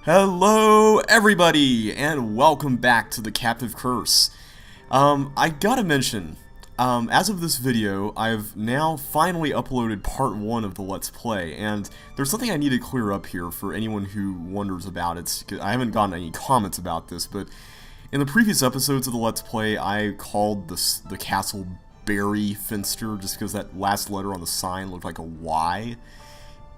Hello everybody and welcome back to the Captive Curse. I gotta mention, as of this video, I've now finally uploaded part 1 of the Let's Play, and there's something I need to clear up here for anyone who wonders about it. I haven't gotten any comments about this, but in the previous episodes of the Let's Play, I called the castle Barry Finster just because that last letter on the sign looked like a Y.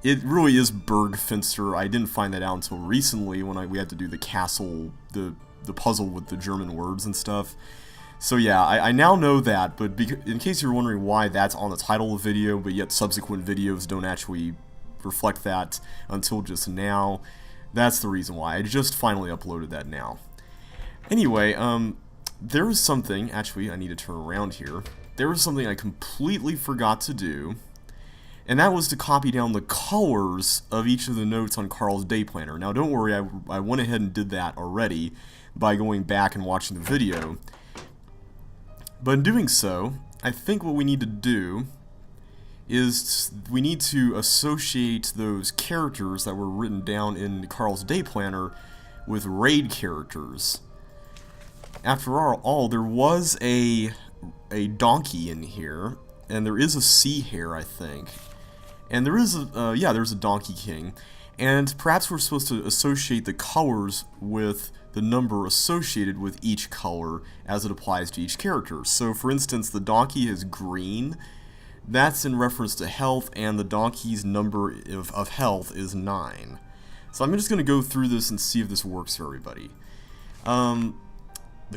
It really is Bergfinster. I didn't find that out until recently when we had to do the castle, the puzzle with the German words and stuff. So yeah, I now know that, but in case you're wondering why that's on the title of the video, but yet subsequent videos don't actually reflect that until just now, that's the reason why. I just finally uploaded that now. Anyway, there is something, actually I need to turn around here, there is something I completely forgot to do. And that was to copy down the colors of each of the notes on Carl's day planner. Now don't worry, I went ahead and did that already by going back and watching the video. But in doing so, I think what we need to do is we need to associate those characters that were written down in Carl's day planner with raid characters. After all, there was a donkey in here, and there is a sea hare, I think. And there is a, there's a Donkey King. And perhaps we're supposed to associate the colors with the number associated with each color as it applies to each character. So for instance, the donkey is green. That's in reference to health, and the donkey's number of health is 9. So I'm just going to go through this and see if this works for everybody. The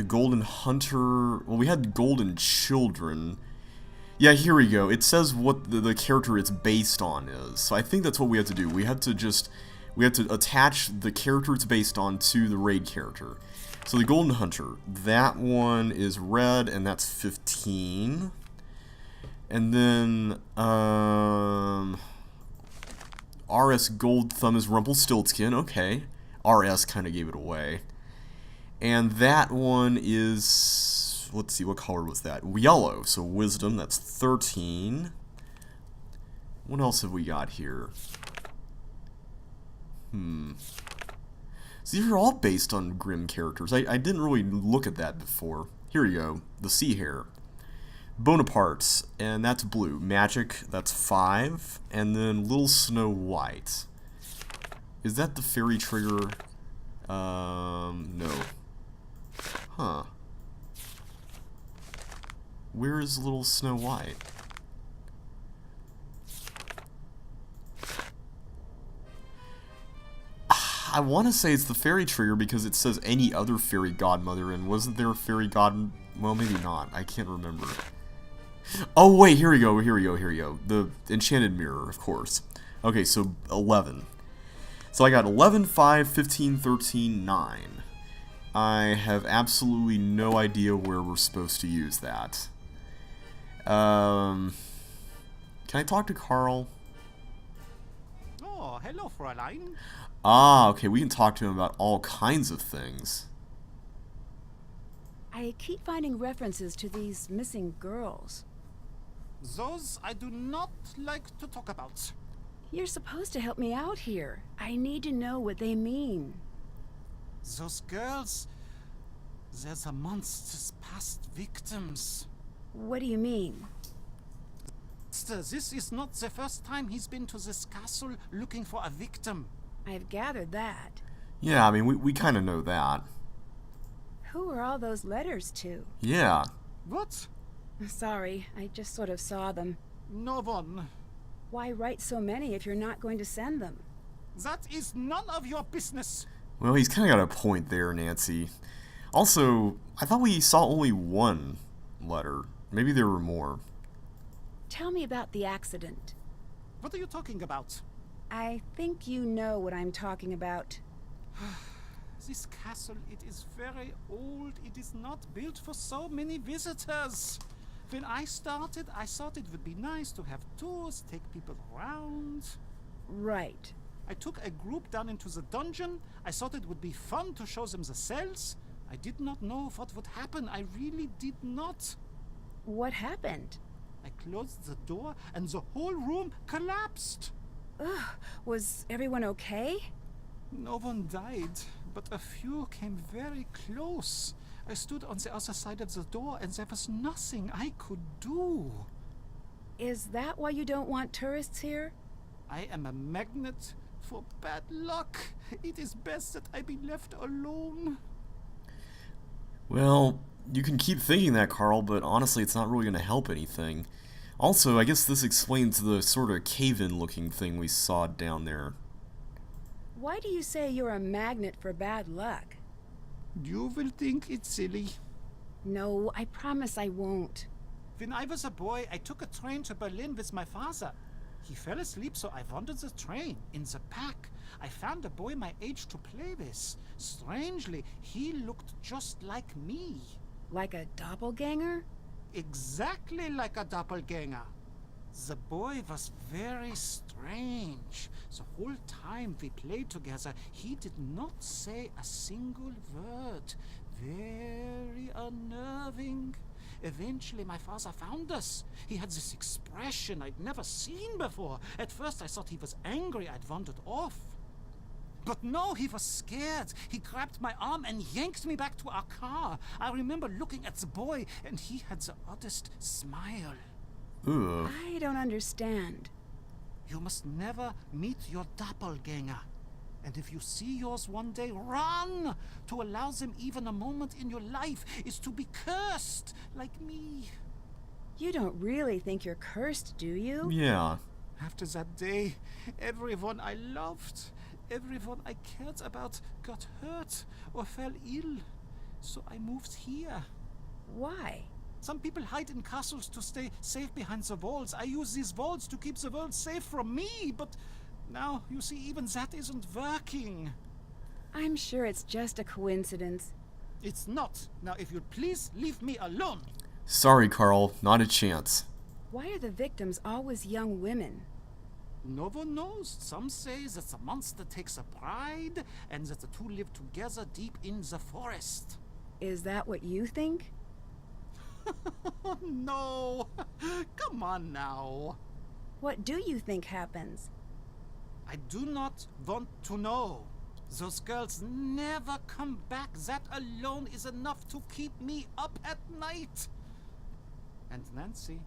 Golden Hunter, well, we had Golden Children. Yeah, here we go. It says what the character it's based on is. So I think that's what we have to do. We have to attach the character it's based on to the raid character. So the Golden Hunter, that one is red, and that's 15. And then RS Gold Thumb is Rumpelstiltskin. Okay, RS kind of gave it away. And that one is, let's see, what color was that? Yellow, so Wisdom, that's 13. What else have we got here? So these are all based on Grimm characters. I didn't really look at that before. Here we go, the Sea Hare. Bonaparte's, and that's blue. Magic, that's 5. And then Little Snow White. Is that the Fairy Trigger? No. Huh. Where is Little Snow White? I want to say it's the Fairy Trigger because it says any other fairy godmother, and wasn't there a fairy god... well, maybe not. I can't remember. Oh, wait, here we go. The Enchanted Mirror, of course. Okay, so 11. So I got 11, 5, 15, 13, 9. I have absolutely no idea where we're supposed to use that. Can I talk to Carl? Oh, hello, Fräulein. Ah, okay, we can talk to him about all kinds of things. I keep finding references to these missing girls. Those I do not like to talk about. You're supposed to help me out here. I need to know what they mean. Those girls, they're the monster's past victims. What do you mean? This is not the first time he's been to this castle looking for a victim. I've gathered that. Yeah, I mean, we kind of know that. Who are all those letters to? Yeah. What? Sorry, I just sort of saw them. No one. Why write so many if you're not going to send them? That is none of your business. Well, he's kind of got a point there, Nancy. Also, I thought we saw only one letter. Maybe there were more. Tell me about the accident. What are you talking about? I think you know what I'm talking about. This castle, it is very old. It is not built for so many visitors. When I started, I thought it would be nice to have tours, take people around. Right. I took a group down into the dungeon. I thought it would be fun to show them the cells. I did not know what would happen. I really did not. What happened? I closed the door and the whole room collapsed. Ugh, was everyone okay? No one died, but a few came very close. I stood on the other side of the door and there was nothing I could do. Is that why you don't want tourists here? I am a magnet for bad luck. It is best that I be left alone. Well, you can keep thinking that, Carl, but honestly it's not really going to help anything. Also, I guess this explains the sort of cave-in looking thing we saw down there. Why do you say you're a magnet for bad luck? You will think it's silly. No, I promise I won't. When I was a boy, I took a train to Berlin with my father. He fell asleep, so I wandered the train. In the back, I found a boy my age to play with. Strangely, he looked just like me. Like a doppelganger? Exactly like a doppelganger. The boy was very strange. The whole time we played together, he did not say a single word. Very unnerving. Eventually, my father found us. He had this expression I'd never seen before. At first, I thought he was angry I'd wandered off. But no, he was scared. He grabbed my arm and yanked me back to our car. I remember looking at the boy, and he had the oddest smile. Ugh. I don't understand. You must never meet your doppelganger. And if you see yours one day, run! To allow them even a moment in your life is to be cursed, like me. You don't really think you're cursed, do you? Yeah. After that day, everyone I loved, everyone I cared about got hurt or fell ill. So I moved here. Why? Some people hide in castles to stay safe behind the walls. I use these walls to keep the world safe from me, but now, you see, even that isn't working. I'm sure it's just a coincidence. It's not. Now, if you'd please leave me alone. Sorry, Carl, not a chance. Why are the victims always young women? No one knows. Some say that the monster takes a bride and that the two live together deep in the forest. Is that what you think? No. Come on now. What do you think happens? I do not want to know. Those girls never come back. That alone is enough to keep me up at night. And Nancy,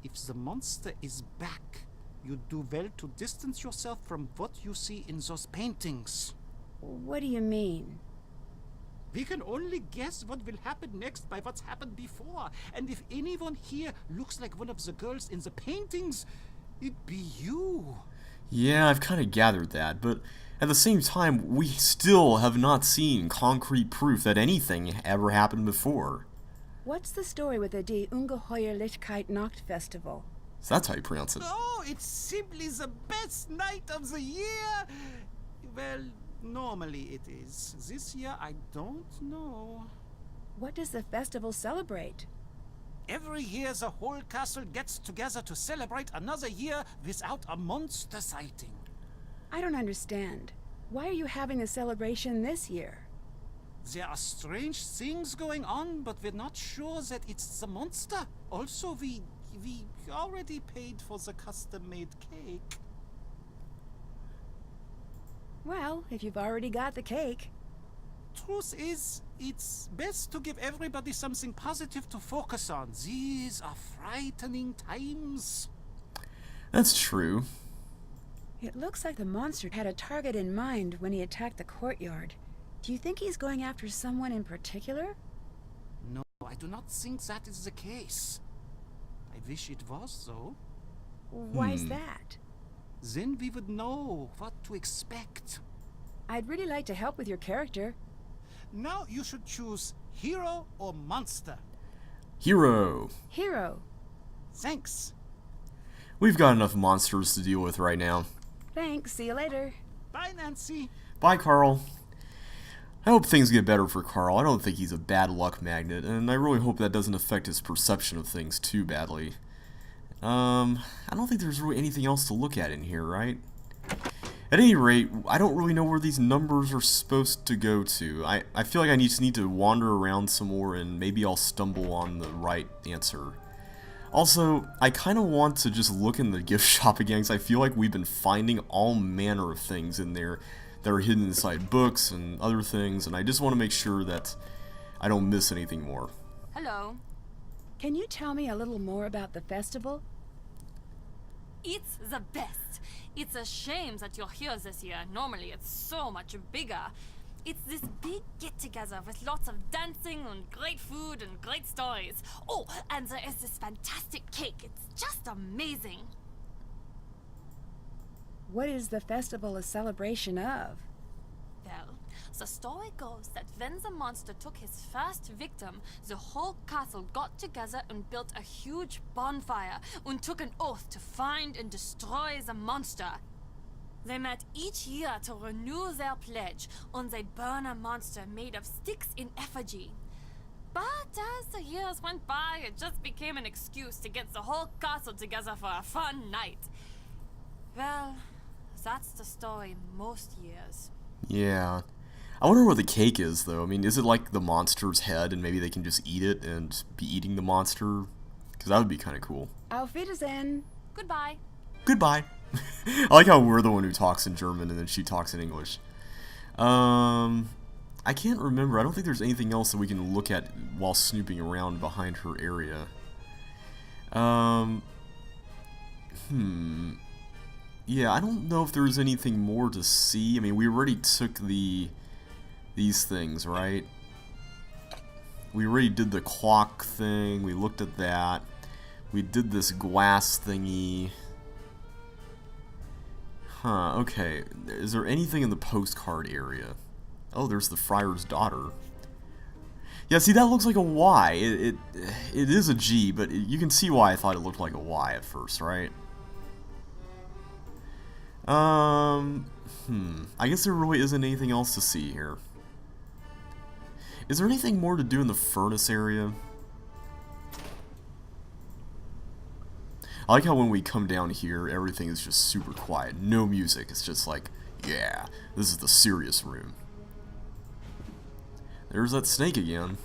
if the monster is back, you do well to distance yourself from what you see in those paintings. What do you mean? We can only guess what will happen next by what's happened before. And if anyone here looks like one of the girls in the paintings, it'd be you. Yeah, I've kind of gathered that, but at the same time, we still have not seen concrete proof that anything ever happened before. What's the story with the Die Ungeheuerlichkeit Nacht Festival? So that's how you pronounce it. Oh, it's simply the best night of the year. Well, normally it is. This year, I don't know. What does the festival celebrate? Every year, the whole castle gets together to celebrate another year without a monster sighting. I don't understand. Why are you having a celebration this year? There are strange things going on, but we're not sure that it's the monster. Also, we already paid for the custom-made cake. Well, if you've already got the cake. Truth is, it's best to give everybody something positive to focus on. These are frightening times. That's true. It looks like the monster had a target in mind when he attacked the courtyard. Do you think he's going after someone in particular? No, I do not think that is the case. I wish it was, though. Why's that? Then we would know what to expect. I'd really like to help with your character. Now you should choose hero or monster. Hero. Hero. Thanks. We've got enough monsters to deal with right now. Thanks, see you later. Bye, Nancy. Bye, Carl. I hope things get better for Carl. I don't think he's a bad luck magnet, and I really hope that doesn't affect his perception of things too badly. I don't think there's really anything else to look at in here, right? At any rate, I don't really know where these numbers are supposed to go to. I feel like I just need to wander around some more and maybe I'll stumble on the right answer. Also, I kind of want to just look in the gift shop again because I feel like we've been finding all manner of things in there that are hidden inside books and other things, and I just want to make sure that I don't miss anything more. Hello. Can you tell me a little more about the festival? It's the best. It's a shame that you're here this year. Normally it's so much bigger. It's this big get-together with lots of dancing and great food and great stories. Oh, and there is this fantastic cake. It's just amazing. What is the festival a celebration of? Well, the story goes that when the monster took his first victim, the whole castle got together and built a huge bonfire and took an oath to find and destroy the monster. They met each year to renew their pledge, and they'd burn a monster made of sticks in effigy. But as the years went by, it just became an excuse to get the whole castle together for a fun night. Well, that's the story most years. Yeah. I wonder where the cake is, though. I mean, is it like the monster's head and maybe they can just eat it and be eating the monster? Because that would be kind of cool. Auf Wiedersehen. Goodbye. Goodbye. I like how we're the one who talks in German and then she talks in English. I can't remember. I don't think there's anything else that we can look at while snooping around behind her area. Yeah, I don't know if there's anything more to see. I mean, we already took these things, right? We already did the clock thing. We looked at that. We did this glass thingy. Huh, okay. Is there anything in the postcard area? Oh, there's the friar's daughter. Yeah, see, that looks like a Y. It is a G, but you can see why I thought it looked like a Y at first, right? I guess there really isn't anything else to see here. Is there anything more to do in the furnace area? I like how when we come down here, everything is just super quiet. No music. It's just like, yeah, this is the serious room. There's that snake again.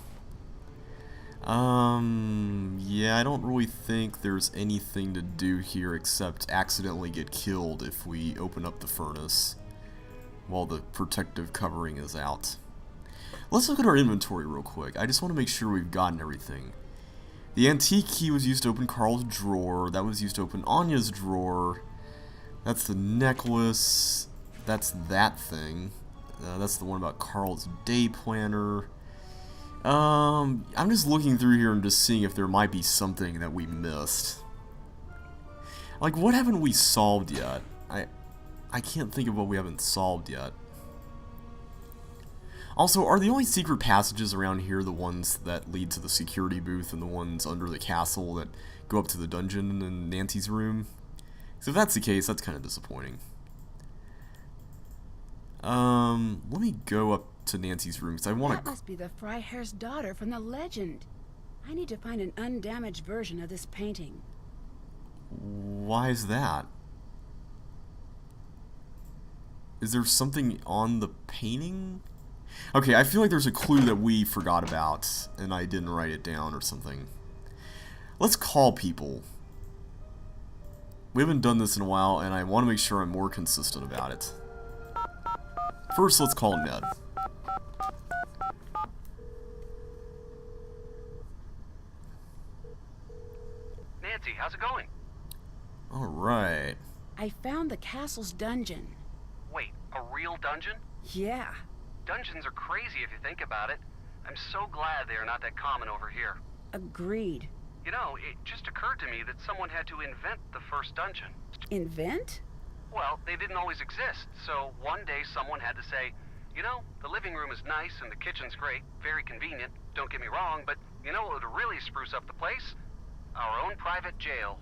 Yeah, I don't really think there's anything to do here except accidentally get killed if we open up the furnace while the protective covering is out. Let's look at our inventory real quick. I just want to make sure we've gotten everything. The antique key was used to open Carl's drawer. That was used to open Anja's drawer. That's the necklace. That's that thing. That's the one about Carl's day planner. I'm just looking through here and just seeing if there might be something that we missed. Like, what haven't we solved yet? I can't think of what we haven't solved yet. Also, are the only secret passages around here the ones that lead to the security booth and the ones under the castle that go up to the dungeon in Nancy's room? So if that's the case, that's kind of disappointing. Let me go up to Nancy's room because I want to... That must be the Freiherr's daughter from the legend. I need to find an undamaged version of this painting. Why is that? Is there something on the painting? Okay, I feel like there's a clue that we forgot about and I didn't write it down or something. Let's call people. We haven't done this in a while and I want to make sure I'm more consistent about it. First, let's call Ned. Nancy, how's it going? Alright. I found the castle's dungeon. Wait, a real dungeon? Yeah. Dungeons are crazy if you think about it. I'm so glad they are not that common over here. Agreed. You know, it just occurred to me that someone had to invent the first dungeon. Invent? Well, they didn't always exist, so one day someone had to say, you know, the living room is nice and the kitchen's great, very convenient, don't get me wrong, but you know what would really spruce up the place? Our own private jail.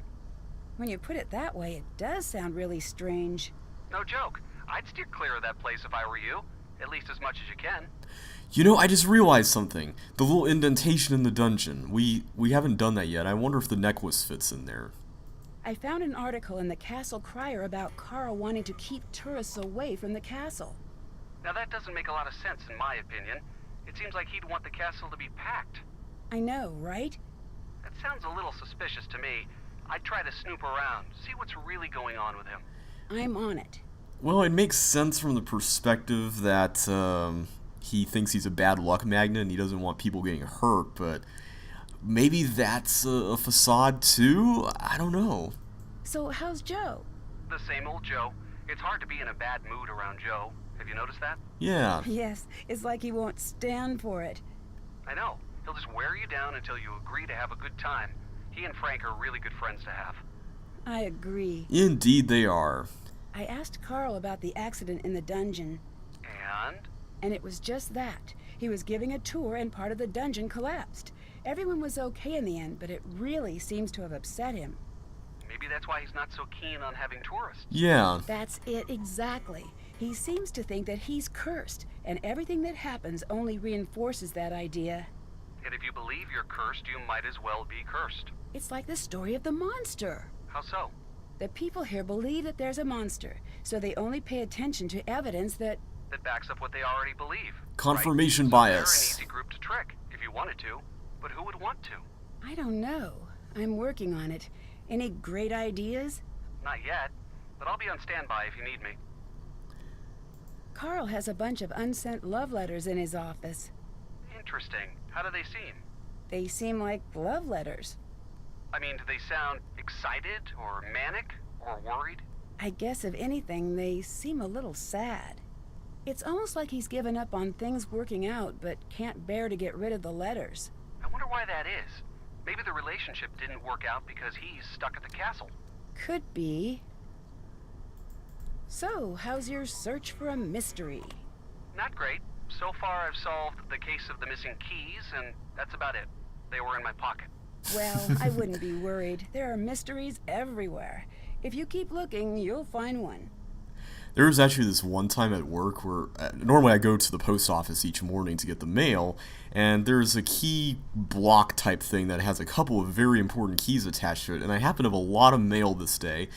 When you put it that way, it does sound really strange. No joke. I'd steer clear of that place if I were you. At least as much as you can. You know, I just realized something. The little indentation in the dungeon. We haven't done that yet. I wonder if the necklace fits in there. I found an article in the Castle Crier about Carl wanting to keep tourists away from the castle. Now that doesn't make a lot of sense in my opinion. It seems like he'd want the castle to be packed. I know, right? That sounds a little suspicious to me. I'd try to snoop around, see what's really going on with him. I'm on it. Well, it makes sense from the perspective that he thinks he's a bad luck magnet and he doesn't want people getting hurt, but maybe that's a facade too? I don't know. So how's Joe? The same old Joe. It's hard to be in a bad mood around Joe. Have you noticed that? Yeah. Yes, it's like he won't stand for it. I know. He'll just wear you down until you agree to have a good time. He and Frank are really good friends to have. I agree. Indeed they are. I asked Carl about the accident in the dungeon. And it was just that. He was giving a tour and part of the dungeon collapsed. Everyone was okay in the end, but it really seems to have upset him. maybe that's why he's not so keen on having tourists. Yeah. That's it exactly. He seems to think that he's cursed, and everything that happens only reinforces that idea. And if you believe you're cursed, you might as well be cursed. It's like the story of the monster. How so? The people here believe that there's a monster, so they only pay attention to evidence that... That backs up what they already believe. Confirmation right? bias. So they're an easy group to trick, if you wanted to. But who would want to? I don't know. I'm working on it. Any great ideas? Not yet, but I'll be on standby if you need me. Carl has a bunch of unsent love letters in his office. Interesting. How do they seem? They seem like love letters. I mean, do they sound excited or manic or worried? I guess if anything, they seem a little sad. It's almost like he's given up on things working out, but can't bear to get rid of the letters. I wonder why that is. Maybe the relationship didn't work out because he's stuck at the castle. Could be. So, how's your search for a mystery? Not great. So far I've solved the case of the missing keys, and that's about it. They were in my pocket. Well, I wouldn't be worried. There are mysteries everywhere. If you keep looking, you'll find one. There was actually this one time at work where normally I go to the post office each morning to get the mail, and there's a key block type thing that has a couple of very important keys attached to it, and I happen to have a lot of mail this day,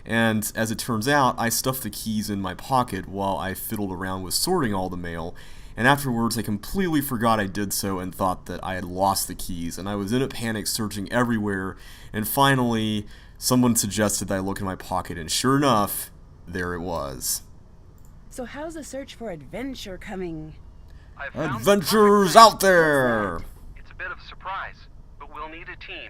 and as it turns out, I stuffed the keys in my pocket while I fiddled around with sorting all the mail, and afterwards I completely forgot I did so and thought that I had lost the keys, and I was in a panic searching everywhere, and finally someone suggested that I look in my pocket, and sure enough, there it was. So how's the search for adventure coming? I've found the Adventures perfect out there! It's a bit of a surprise, but we'll need a team.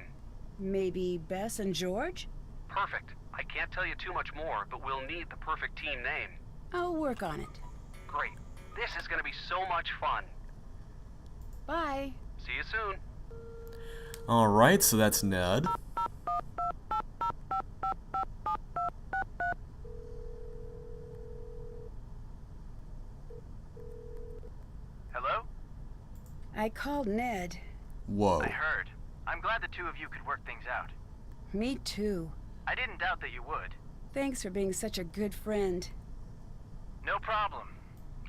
Maybe Bess and George? Perfect. I can't tell you too much more, but we'll need the perfect team name. I'll work on it. Great. This is going to be so much fun. Bye. See you soon. Alright, so that's Ned. Hello? I called Ned. Whoa. I heard. I'm glad the two of you could work things out. Me too. I didn't doubt that you would. Thanks for being such a good friend. No problem.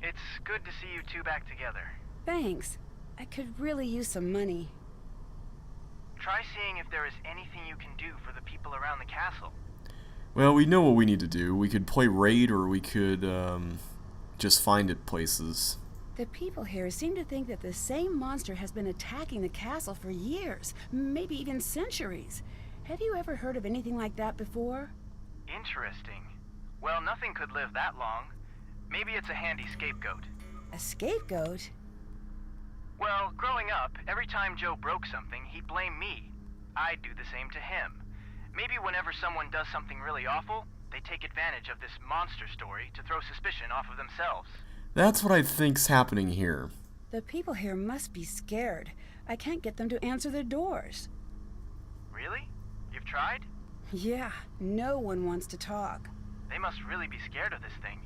It's good to see you two back together. Thanks. I could really use some money. Try seeing if there is anything you can do for the people around the castle. Well, we know what we need to do. We could play raid, or we could, just find it places. The people here seem to think that the same monster has been attacking the castle for years, maybe even centuries. Have you ever heard of anything like that before? Interesting. Well, nothing could live that long. Maybe it's a handy scapegoat. A scapegoat? Well, growing up, every time Joe broke something, he'd blame me. I'd do the same to him. Maybe whenever someone does something really awful, they take advantage of this monster story to throw suspicion off of themselves. That's what I think's happening here. The people here must be scared. I can't get them to answer their doors. Really? You've tried? Yeah, no one wants to talk. They must really be scared of this thing.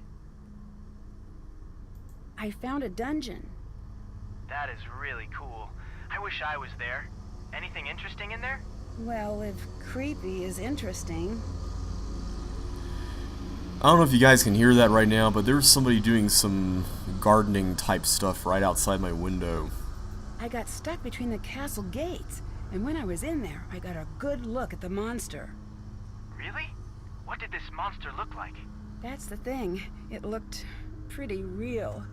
I found a dungeon. That is really cool. I wish I was there. Anything interesting in there? Well, if creepy is interesting. I don't know if you guys can hear that right now, but there's somebody doing some gardening type stuff right outside my window. I got stuck between the castle gates, and when I was in there, I got a good look at the monster. Really? What did this monster look like? That's the thing. It looked pretty real.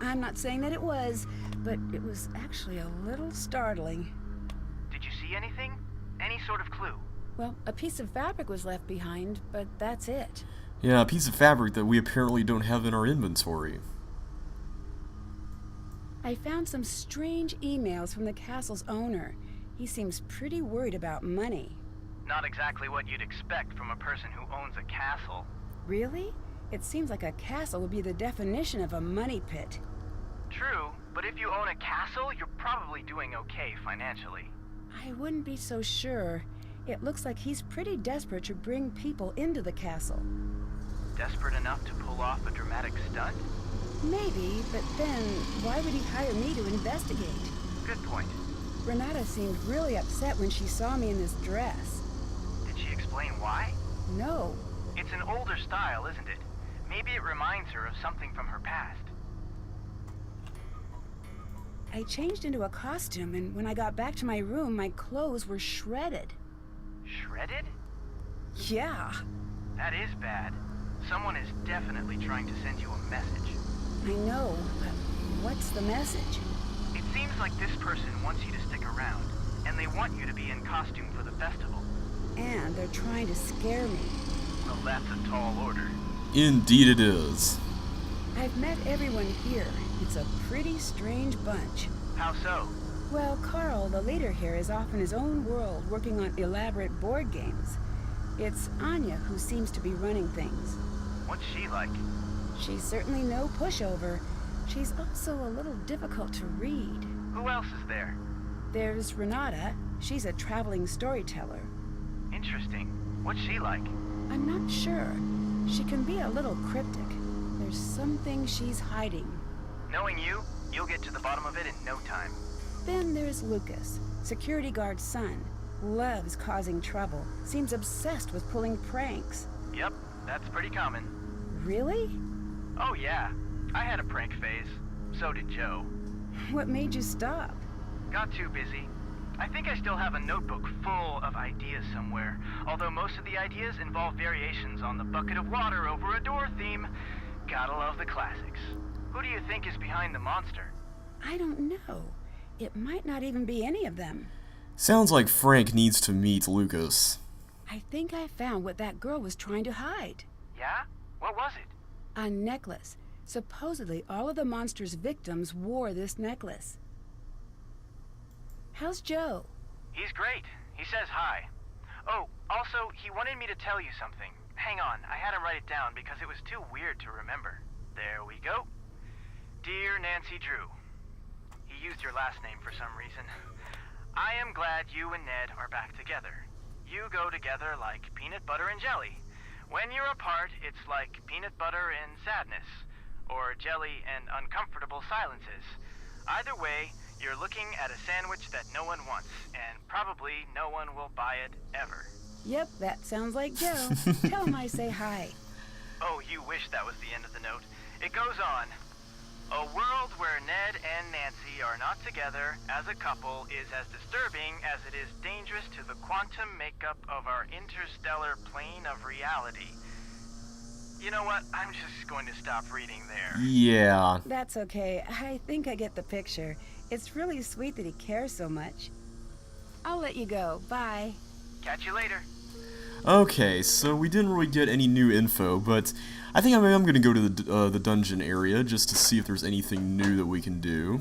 I'm not saying that it was, but it was actually a little startling. Did you see anything? Any sort of clue? Well, a piece of fabric was left behind, but that's it. Yeah, a piece of fabric that we apparently don't have in our inventory. I found some strange emails from the castle's owner. He seems pretty worried about money. Not exactly what you'd expect from a person who owns a castle. Really? It seems like a castle would be the definition of a money pit. True, but if you own a castle, you're probably doing okay financially. I wouldn't be so sure. It looks like he's pretty desperate to bring people into the castle. Desperate enough to pull off a dramatic stunt? Maybe, but then why would he hire me to investigate? Good point. Renata seemed really upset when she saw me in this dress. Did she explain why? No. It's an older style, isn't it? Maybe it reminds her of something from her past. I changed into a costume, and when I got back to my room, my clothes were shredded. Shredded? Yeah. That is bad. Someone is definitely trying to send you a message. I know, but what's the message? It seems like this person wants you to stick around, and they want you to be in costume for the festival. And they're trying to scare me. Well, that's a tall order. Indeed it is. I've met everyone here. It's a pretty strange bunch. How so? Well, Carl, the leader here, is off in his own world working on elaborate board games. It's Anja who seems to be running things. What's she like? She's certainly no pushover. She's also a little difficult to read. Who else is there? There's Renata. She's a traveling storyteller. Interesting. What's she like? I'm not sure. She can be a little cryptic. There's something she's hiding. Knowing you, you'll get to the bottom of it in no time. Then there's Lucas, security guard's son. Loves causing trouble. Seems obsessed with pulling pranks. Yep, that's pretty common. Really? Oh yeah, I had a prank phase. So did Joe. What made you stop? Got too busy. I think I still have a notebook full of ideas somewhere, although most of the ideas involve variations on the bucket of water over a door theme. Gotta love the classics. Who do you think is behind the monster? I don't know. It might not even be any of them. Sounds like Frank needs to meet Lucas. I think I found what that girl was trying to hide. Yeah? What was it? A necklace. Supposedly all of the monster's victims wore this necklace. How's Joe? He's great. He says hi. Oh, also, he wanted me to tell you something. Hang on, I had him write it down because it was too weird to remember. There we go. Dear Nancy Drew. He used your last name for some reason. I am glad you and Ned are back together. You go together like peanut butter and jelly. When you're apart, it's like peanut butter and sadness, or jelly and uncomfortable silences. Either way, you're looking at a sandwich that no one wants, and probably no one will buy it ever. Yep, that sounds like Joe. Tell him I say hi. Oh, you wish that was the end of the note. It goes on. A world where Ned and Nancy are not together as a couple is as disturbing as it is dangerous to the quantum makeup of our interstellar plane of reality. You know what? I'm just going to stop reading there. Yeah. That's okay. I think I get the picture. It's really sweet that he cares so much. I'll let you go. Bye. Catch you later. Okay, so we didn't really get any new info, but I think I'm going to go to the dungeon area just to see if there's anything new that we can do.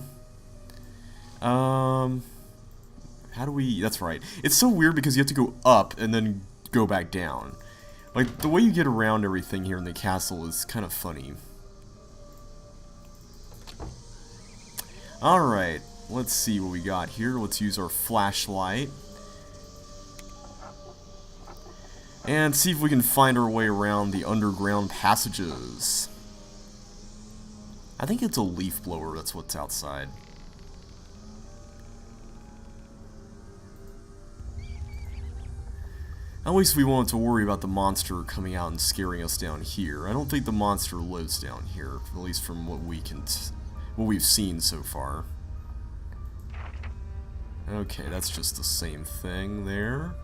How do we... That's right. It's so weird because you have to go up and then go back down. Like, the way you get around everything here in the castle is kind of funny. Alright, let's see what we got here. Let's use our flashlight. And see if we can find our way around the underground passages. I think it's a leaf blower, that's what's outside. At least we won't have to worry about the monster coming out and scaring us down here. I don't think the monster lives down here, at least from what we can what we've seen so far. Okay, that's just the same thing there.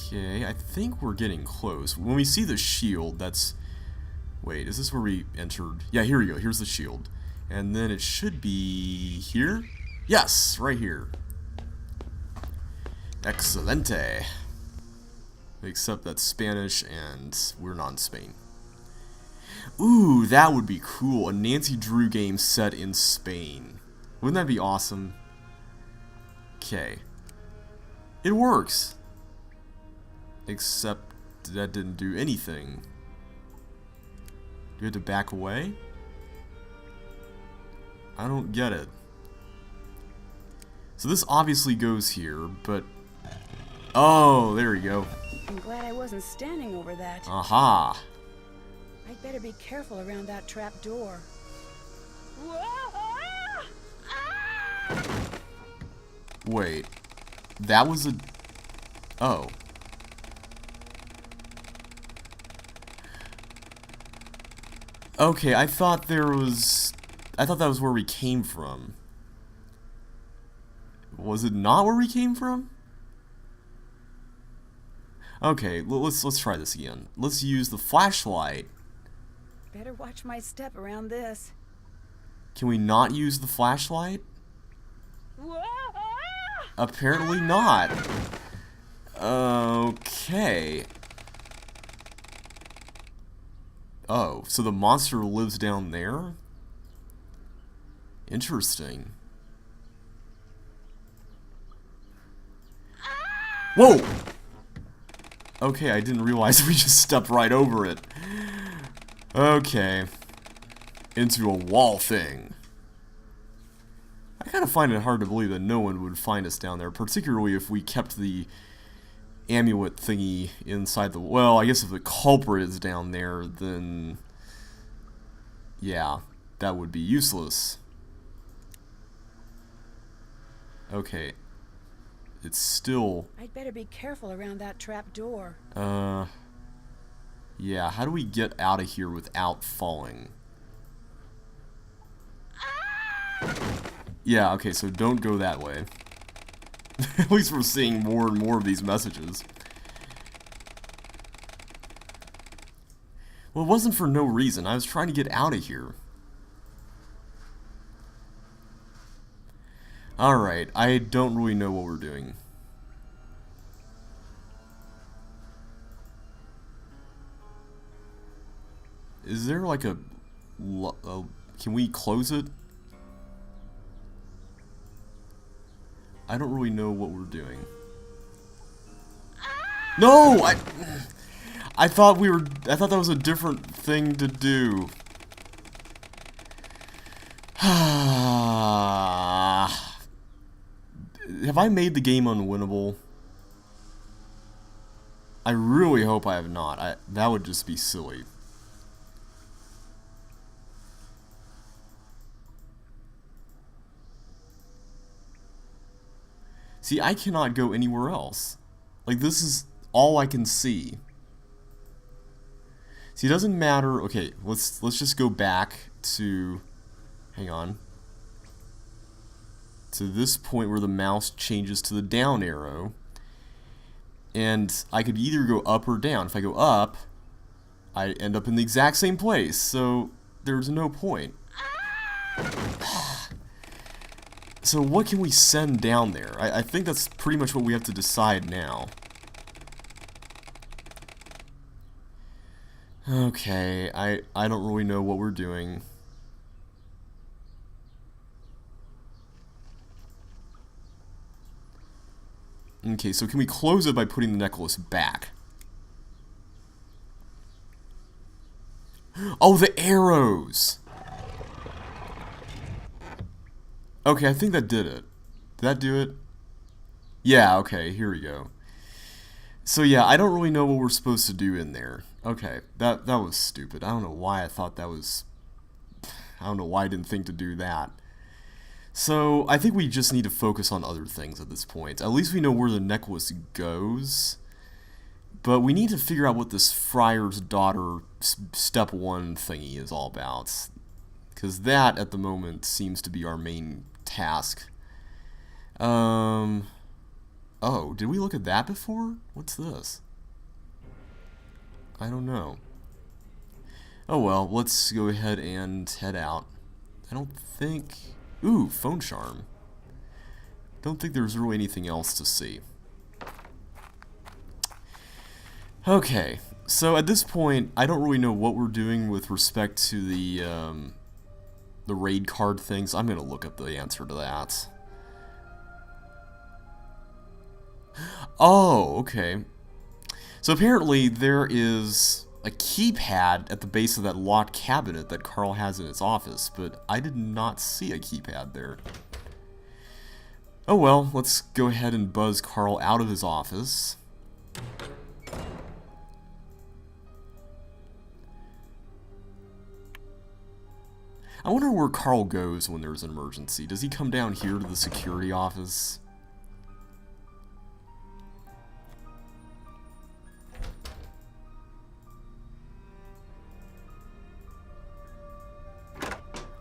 Okay, I think we're getting close. When we see the shield, that's... Wait, is this where we entered? Yeah, here we go. Here's the shield. And then it should be here? Yes, right here. Excelente. Except that's Spanish and we're not in Spain. Ooh, that would be cool. A Nancy Drew game set in Spain. Wouldn't that be awesome? Okay. It works. Except that didn't do anything. Do we have to back away? I don't get it. So this obviously goes here, but... Oh, there we go. I'm glad I wasn't standing over that. Aha. I'd better be careful around that trap door. Wait. That was a... Oh. Okay, I thought that was where we came from. Was it not where we came from? Okay, let's try this again. Let's use the flashlight. Better watch my step around this. Can we not use the flashlight? Apparently not. Okay. Oh, so the monster lives down there? Interesting. Whoa! Okay, I didn't realize we just stepped right over it. Okay. Into a wall thing. I kind of find it hard to believe that no one would find us down there, particularly if we kept the amulet thingy inside the... Well, I guess if the culprit is down there, then... Yeah, that would be useless. Okay. It's still... I'd better be careful around that trap door. Yeah, how do we get out of here without falling? Yeah, okay, so don't go that way. At least we're seeing more and more of these messages. Well, it wasn't for no reason. I was trying to get out of here. Alright, I don't really know what we're doing. Is there like a can we close it? I don't really know what we're doing. No! I thought that was a different thing to do. Have I made the game unwinnable? I really hope I have not. That would just be silly. See, I cannot go anywhere else. Like, this is all I can see. See, it doesn't matter. Okay, let's just go back to... Hang on. To this point where the mouse changes to the down arrow. And I could either go up or down. If I go up, I end up in the exact same place. So, there's no point. So what can we send down there? I think that's pretty much what we have to decide now. Okay, I don't really know what we're doing. Okay, so can we close it by putting the necklace back? Oh, the arrows! Okay, I think that did it. Did that do it? Yeah, okay, here we go. So yeah, I don't really know what we're supposed to do in there. Okay, that was stupid. I don't know why I thought that was... I don't know why I didn't think to do that. So, I think we just need to focus on other things at this point. At least we know where the necklace goes. But we need to figure out what this Friar's Daughter Step 1 thingy is all about. Because that, at the moment, seems to be our main task. Oh, did we look at that before? What's this? I don't know. Oh well, let's go ahead and head out. I don't think... Ooh, phone charm. Don't think there's really anything else to see. Okay, so at this point, I don't really know what we're doing with respect to the raid card things. I'm gonna look up the answer to that. Oh, okay. So apparently there is a keypad at the base of that locked cabinet that Carl has in his office, but I did not see a keypad there. Oh well, let's go ahead and buzz Carl out of his office. I wonder where Carl goes when there's an emergency. Does he come down here to the security office?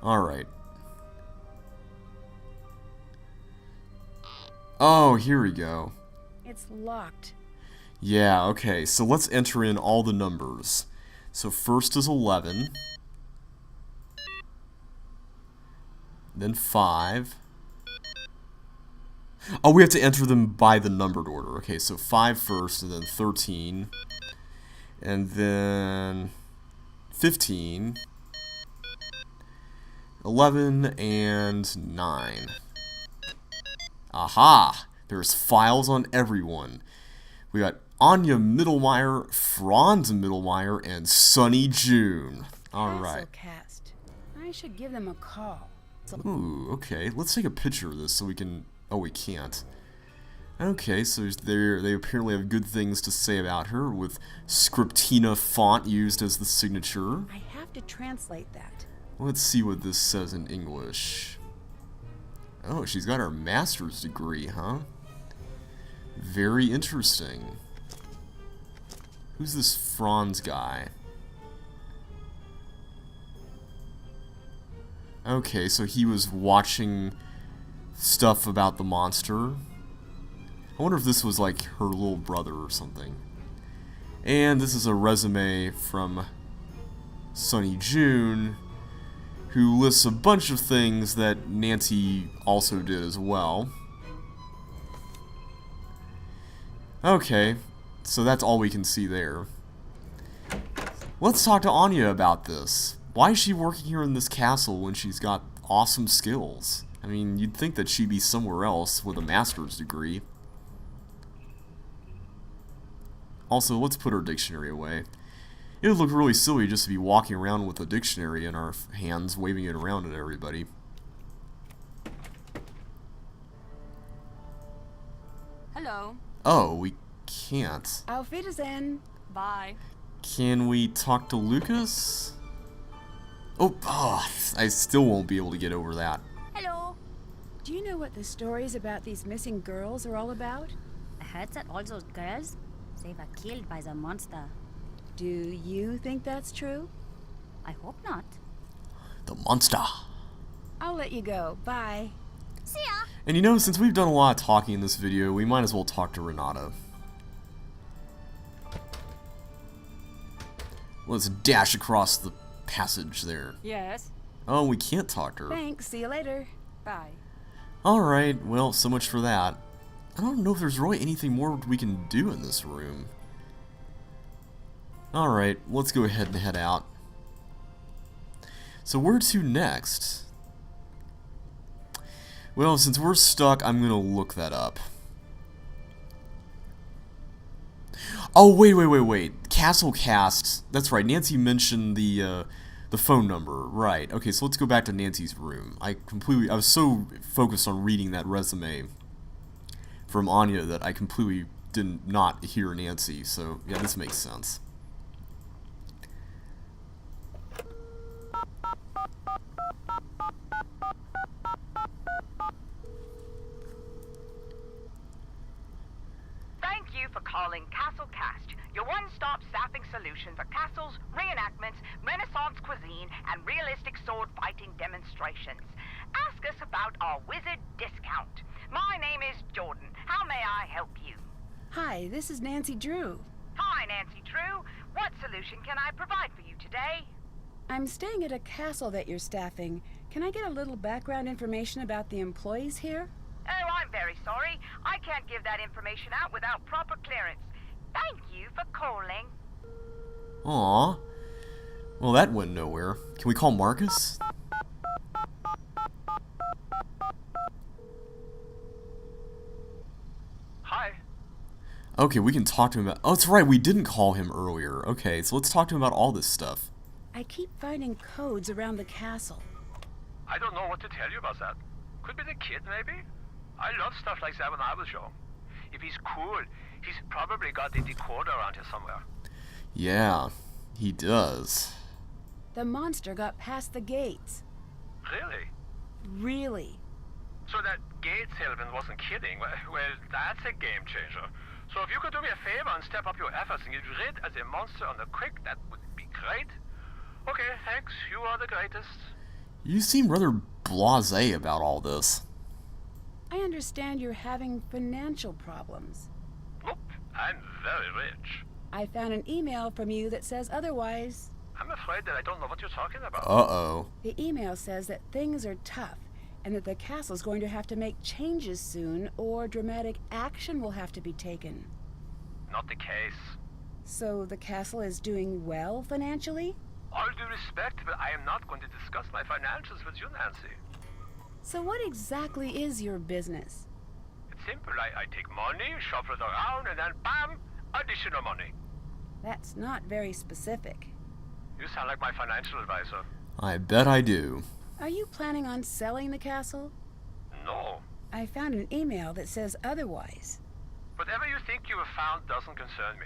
Alright. Oh, here we go. It's locked. Yeah, okay, so let's enter in all the numbers. So first is 11. Then 5. Oh, we have to enter them by the numbered order. Okay, so 5 first, and then 13. And then 15. 11 and 9. Aha! There's files on everyone. We got Anja Mittelmeyer, Franz Mittelmeyer, and Sunny June. Alright. Cast. I should give them a call. Ooh, okay. Let's take a picture of this so we can... Oh, we can't. Okay, so they apparently have good things to say about her, with Scriptina font used as the signature. I have to translate that. Let's see what this says in English. Oh, she's got her master's degree, huh? Very interesting. Who's this Franz guy? Okay, so he was watching stuff about the monster. I wonder if this was like her little brother or something. And this is a resume from Sunny June, who lists a bunch of things that Nancy also did as well. Okay, so that's all we can see there. Let's talk to Anja about this. Why is she working here in this castle when she's got awesome skills? I mean, you'd think that she'd be somewhere else with a master's degree. Also, let's put her dictionary away. It would look really silly just to be walking around with a dictionary in our hands, waving it around at everybody. Hello. Oh, we can't. Auf Wiedersehen. Bye. Can we talk to Lucas? Oh, I still won't be able to get over that. Hello. Do you know what the stories about these missing girls are all about? I heard that all those girls, they were killed by the monster. Do you think that's true? I hope not. The monster. I'll let you go. Bye. See ya. And you know, since we've done a lot of talking in this video, we might as well talk to Renata. Let's dash across the passage there. Yes. Oh, we can't talk to her. Thanks. See you later. Bye. Alright, well, so much for that. I don't know if there's really anything more we can do in this room. Alright, let's go ahead and head out. So where to next? Well, since we're stuck, I'm gonna look that up. Oh, wait. Castle Cast. That's right, Nancy mentioned the phone number. Right, okay, so let's go back to Nancy's room. I was so focused on reading that resume from Anja that I completely did not hear Nancy, so yeah, this makes sense. Thank you for calling Castle Cast, your one-stop staffing solution for castles, reenactments, Renaissance cuisine, and realistic sword-fighting demonstrations. Ask us about our wizard discount. My name is Jordan. How may I help you? Hi, this is Nancy Drew. Hi, Nancy Drew. What solution can I provide for you today? I'm staying at a castle that you're staffing. Can I get a little background information about the employees here? Oh, I'm very sorry. I can't give that information out without proper clearance. Thank you for calling. Aw. Well, that went nowhere. Can we call Marcus? Hi. Okay, we can talk to him about... Oh, that's right, we didn't call him earlier. Okay, so let's talk to him about all this stuff. I keep finding codes around the castle. I don't know what to tell you about that. Could be the kid, maybe? I love stuff like that when I was young. If he's cool, he's probably got the decoder around here somewhere. Yeah, he does. The monster got past the gates. Really? Really? So that gate salesman wasn't kidding. Well, that's a game changer. So if you could do me a favor and step up your efforts and get rid of the monster on the quick, that would be great. Okay, thanks. You are the greatest. You seem rather blasé about all this. I understand you're having financial problems. Nope, I'm very rich. I found an email from you that says otherwise. I'm afraid that I don't know what you're talking about. Uh-oh. The email says that things are tough and that the castle's going to have to make changes soon or dramatic action will have to be taken. Not the case. So the castle is doing well financially? All due respect, but I am not going to discuss my financials with you, Nancy. So what exactly is your business? It's simple. I take money, shuffle it around, and then bam, additional money. That's not very specific. You sound like my financial advisor. I bet I do. Are you planning on selling the castle? No. I found an email that says otherwise. Whatever you think you have found doesn't concern me.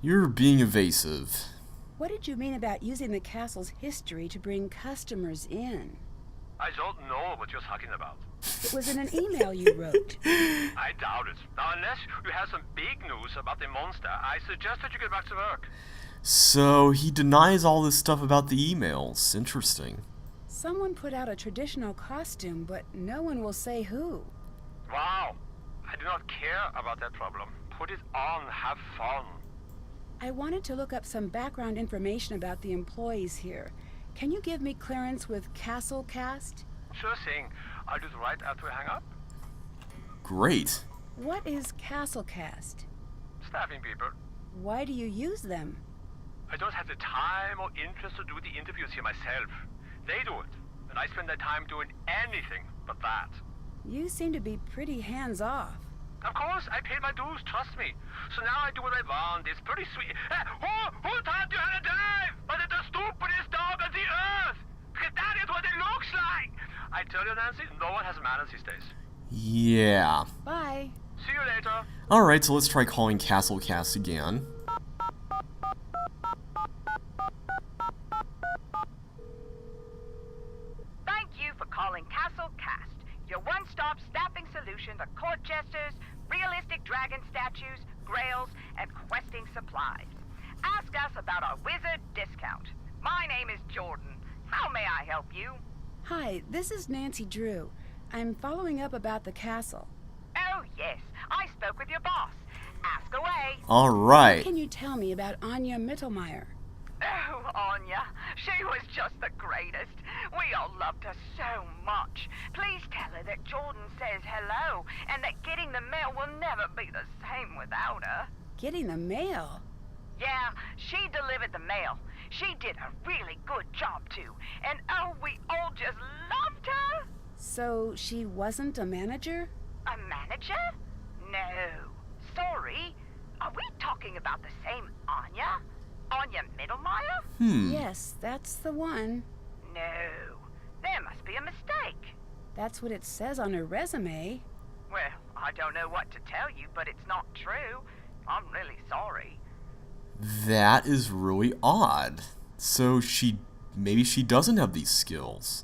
You're being evasive. What did you mean about using the castle's history to bring customers in? I don't know what you're talking about. It was in an email you wrote. I doubt it. Now, unless you have some big news about the monster, I suggest that you get back to work. So he denies all this stuff about the emails. Interesting. Someone put out a traditional costume, but no one will say who. Wow. I do not care about that problem. Put it on. Have fun. I wanted to look up some background information about the employees here. Can you give me clearance with Castle Cast? Sure thing. I'll do it right after we hang up. Great. What is Castle Cast? Staffing people. Why do you use them? I don't have the time or interest to do the interviews here myself. They do it, and I spend their time doing anything but that. You seem to be pretty hands-off. Of course, I paid my dues, trust me. So now I do what I want. It's pretty sweet. Who taught you how to drive? But it's the stupidest dog on the earth! Because that is what it looks like! I tell you, Nancy, no one has manners these days. Yeah. Bye. See you later. Alright, so let's try calling Castle Cast again. Thank you for calling Castle Cast, your one-stop staffing solution for court jesters, realistic dragon statues, grails, and questing supplies. Ask us about our wizard discount. My name is Jordan. How may I help you? Hi, this is Nancy Drew. I'm following up about the castle. Oh, yes. I spoke with your boss. Ask away. Alright. What can you tell me about Anja Mittelmeier? Oh, Anja. She was just the greatest. We all loved her so much. Please tell her that Jordan says hello, and that getting the mail will never be the same without her. Getting the mail? Yeah, she delivered the mail. She did a really good job, too. And oh, we all just loved her. So she wasn't a manager? A manager? No. Sorry. Are we talking about the same Anja? Anja Mittelmeier? Yes, that's the one. No. There must be a mistake. That's what it says on her resume. Well, I don't know what to tell you, but it's not true. I'm really sorry. That is really odd. So maybe she doesn't have these skills.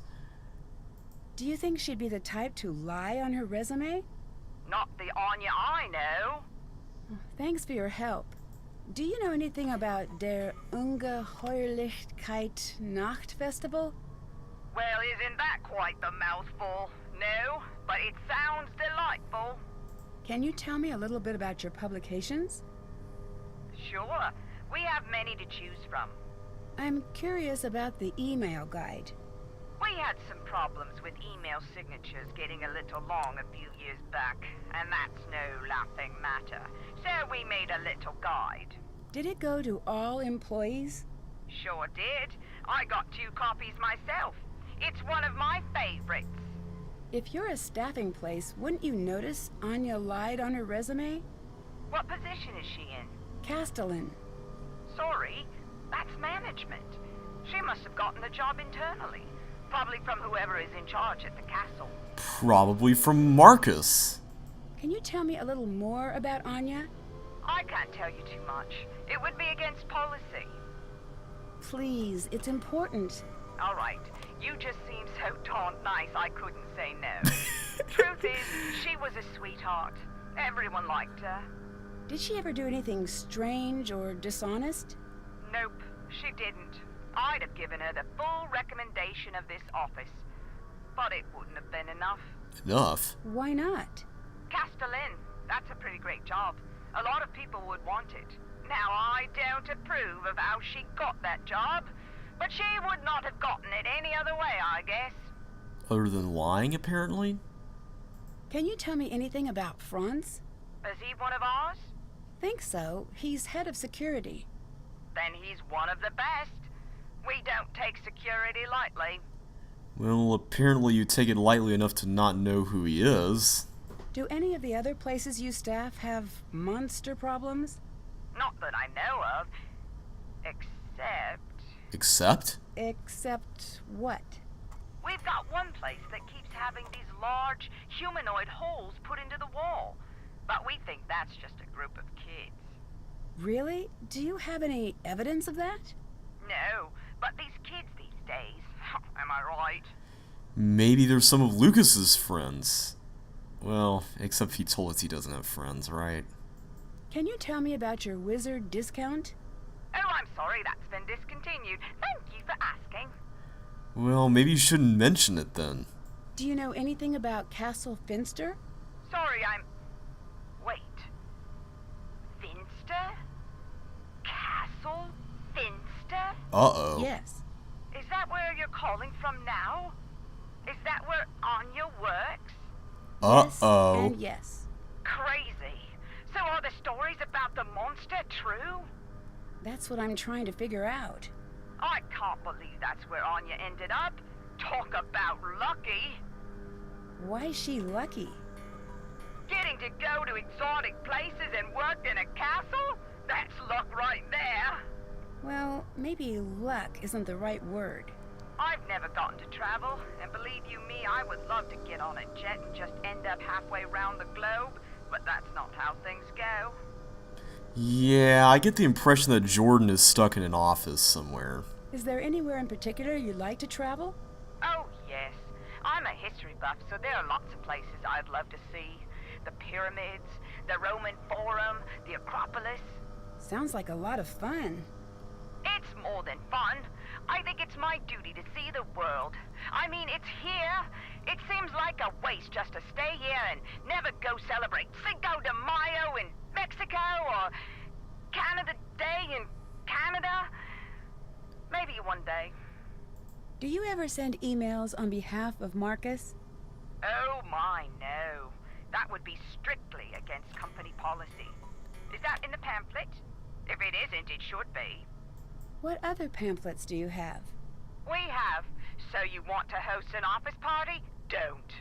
Do you think she'd be the type to lie on her resume? Not the Anja I know. Thanks for your help. Do you know anything about der Ungeheuerlichkeit Nachtfestival? Well, isn't that quite the mouthful? No, but it sounds delightful. Can you tell me a little bit about your publications? Sure. We have many to choose from. I'm curious about the email guide. We We had some problems with email signatures getting a little long a few years back, and that's no laughing matter. So we made a little guide. Did it go to all employees? Sure did. I got 2 copies myself. It's one of my favorites. If you're a staffing place, wouldn't you notice Anja lied on her resume? What position is she in? Castellan. Sorry, that's management. She must have gotten the job internally. Probably from whoever is in charge at the castle. Probably from Marcus. Can you tell me a little more about Anja? I can't tell you too much. It would be against policy. Please, it's important. All right. You just seem so darn nice I couldn't say no. Truth is, she was a sweetheart. Everyone liked her. Did she ever do anything strange or dishonest? Nope, she didn't. I'd have given her the full recommendation of this office. But it wouldn't have been enough. Enough? Why not? Castellan, that's a pretty great job. A lot of people would want it. Now, I don't approve of how she got that job, but she would not have gotten it any other way, I guess. Other than lying, apparently? Can you tell me anything about Franz? Is he one of ours? Think so. He's head of security. Then he's one of the best. We don't take security lightly. Well, apparently you take it lightly enough to not know who he is. Do any of the other places you staff have monster problems? Not that I know of. Except... Except? Except what? We've got one place that keeps having these large humanoid holes put into the wall. But we think that's just a group of kids. Really? Do you have any evidence of that? No, but these kids these days, am I right? Maybe they're some of Lucas's friends. Well, except he told us he doesn't have friends, right? Can you tell me about your wizard discount? Oh, I'm sorry, that's been discontinued. Thank you for asking. Well, maybe you shouldn't mention it then. Do you know anything about Castle Finster? Sorry, Wait. Finster? Castle Finster? Uh-oh. Yes. Is that where you're calling from now? Is that where Anja works? Uh-oh. Yes and yes. Crazy. So are the stories about the monster true? That's what I'm trying to figure out. I can't believe that's where Anja ended up. Talk about lucky. Why is she lucky? Getting to go to exotic places and work in a castle? That's luck right there. Well, maybe luck isn't the right word. I've never gotten to travel, and believe you me, I would love to get on a jet and just end up halfway around the globe, but that's not how things go. Yeah, I get the impression that Jordan is stuck in an office somewhere. Is there anywhere in particular you'd like to travel? Oh, yes. I'm a history buff, so there are lots of places I'd love to see. The pyramids, the Roman Forum, the Acropolis. Sounds like a lot of fun. It's more than fun. I think it's my duty to see the world. I mean, it's here. It seems like a waste just to stay here and never go celebrate Cinco de Mayo in Mexico or Canada Day in Canada. Maybe one day. Do you ever send emails on behalf of Marcus? Oh my, no. That would be strictly against company policy. Is that in the pamphlet? If it isn't, it should be. What other pamphlets do you have? We have. So you want to host an office party? Don't.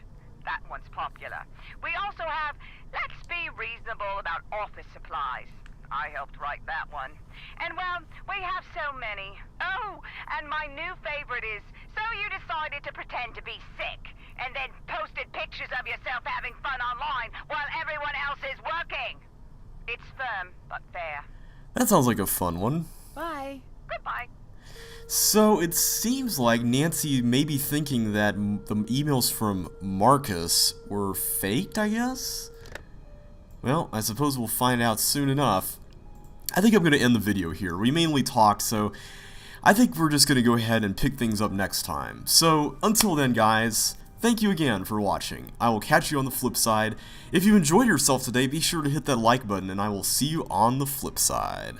That one's popular. We also have Let's Be Reasonable About Office Supplies. I helped write that one. And well, we have so many. Oh, and my new favorite is So You Decided to Pretend to Be Sick and then posted pictures of yourself having fun online while everyone else is working. It's firm, but fair. That sounds like a fun one. Bye. Goodbye. So it seems like Nancy may be thinking that the emails from Marcus were faked, I guess? Well, I suppose we'll find out soon enough. I think I'm going to end the video here. We mainly talked, so I think we're just going to go ahead and pick things up next time. So until then, guys, thank you again for watching. I will catch you on the flip side. If you enjoyed yourself today, be sure to hit that like button, and I will see you on the flip side.